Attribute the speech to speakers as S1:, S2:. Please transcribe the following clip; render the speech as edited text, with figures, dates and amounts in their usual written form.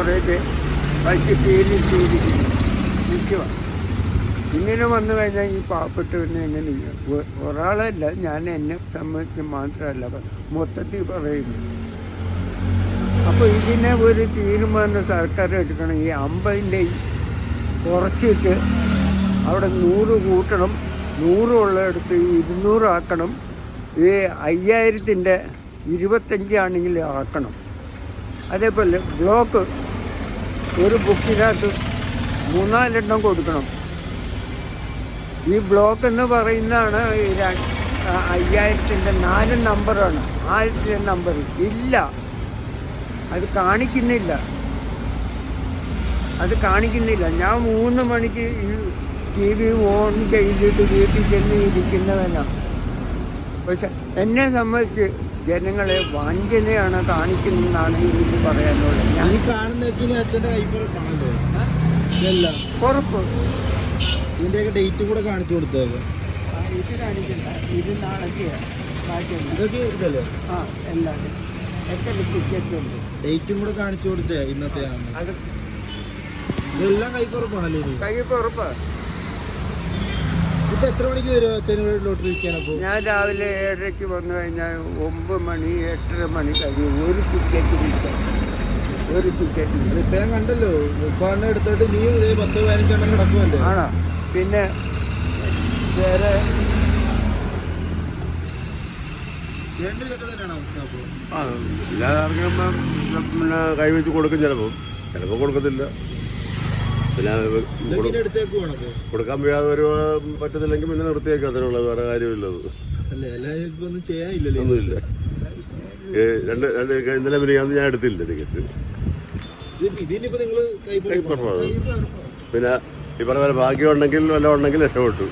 S1: കുറേയൊക്കെ കഴിച്ചിട്ട് നിൽക്കുക. ഇങ്ങനെ വന്നു കഴിഞ്ഞാൽ ഈ പാവപ്പെട്ടവനെ എങ്ങനെ ഒരാളല്ല, ഞാൻ എന്നെ സംബന്ധിച്ച് മാത്രമല്ല മൊത്തത്തിൽ പറയുന്നു. അപ്പോൾ ഇതിനെ ഒരു തീരുമാനം സർക്കാർ എടുക്കണം. ഈ 50ൻ്റെ കുറച്ചിട്ട് അവിടെ 100 കൂട്ടണം, 100 ഉള്ളിടത്ത് 200 ആക്കണം. ഈ 5000ൻ്റെ 25 ആണെങ്കിൽ ആക്കണം. അതേപോലെ ബ്ലോക്ക് ഒരു ബുക്കിനകത്ത് 3-4 എണ്ണം കൊടുക്കണം. ഈ ബ്ലോക്ക് എന്ന് പറയുന്നതാണ് 5000ൻ്റെ 4 നമ്പറാണ്. 1000ൻ്റെ നമ്പർ ഇല്ല, അത് കാണിക്കുന്നില്ല. ഞാൻ 3 മണിക്ക് TV ഓൺ ചെയ്തിട്ട് വീട്ടിൽ ചെന്ന് ഇരിക്കുന്നവനാണ്. പക്ഷെ എന്നെ സംബന്ധിച്ച് ജനങ്ങളെ വഞ്ചനയാണ് കാണിക്കുന്നതെന്നാണ് എനിക്ക് പറയാനുള്ളത്. ഞാൻ ഉറപ്പ്
S2: ഇതിൻ്റെയൊക്കെ ഡേറ്റ് കൂടെ കാണിച്ചു കൊടുത്തത്.
S1: ഇത് കാണിക്കണ്ട, ഇത് നാളേക്ക്
S2: ഇതൊക്കെ ഇതല്ലേ?
S1: ആ എല്ലാം എത്ര ടിക്കറ്റ് ഉണ്ട്,
S2: ഡേറ്റും കൂടെ കാണിച്ചു കൊടുത്തേ ഇന്നത്തെ.
S1: അത്
S2: ഇതെല്ലാം കൈക്കുറപ്പാണല്ലോ.
S1: കൈക്കുറപ്പ്.
S2: ഇപ്പൊ എത്ര മണിക്ക് വരും അച്ഛന് ലോട്ടറി വിൽക്കാനപ്പോ?
S1: ഞാൻ രാവിലെ 7:30 വന്നു കഴിഞ്ഞാൽ 9 മണി 8:30 മണി കഴിയും ഒരു ടിക്കറ്റ് വിൽക്കാൻ.
S2: ഇപ്പൊ ഞാൻ കണ്ടല്ലോ, 30 എടുത്തിട്ട് നീ 10-15 എണ്ണം കിടക്കുമല്ലേ?
S1: ആണോ? പിന്നെ വേറെ
S2: ഇതൊക്കെ തന്നെയാണ് അവസ്ഥ.
S3: ആ എല്ലാവർക്കും പിന്നെ കൈവച്ച് കൊടുക്കും, ചിലപ്പോൾ കൊടുക്കത്തില്ല. പിന്നെ കൊടുക്കാൻ വയ്യാതെ ഒരു പറ്റത്തില്ലെങ്കിൽ പിന്നെ നിർത്തിയേക്കും, അതിനുള്ള വേറെ കാര്യമില്ലത്. ഒന്നുമില്ല. ഇന്നലെ പിന്നെ ഞാൻ എടുത്തില്ല ടിക്കറ്റ്. പിന്നെ ഈ പറഞ്ഞ പോലെ ഭാഗ്യം ഉണ്ടെങ്കിൽ വല്ലതും ഉണ്ടെങ്കിൽ രക്ഷപ്പെട്ടു.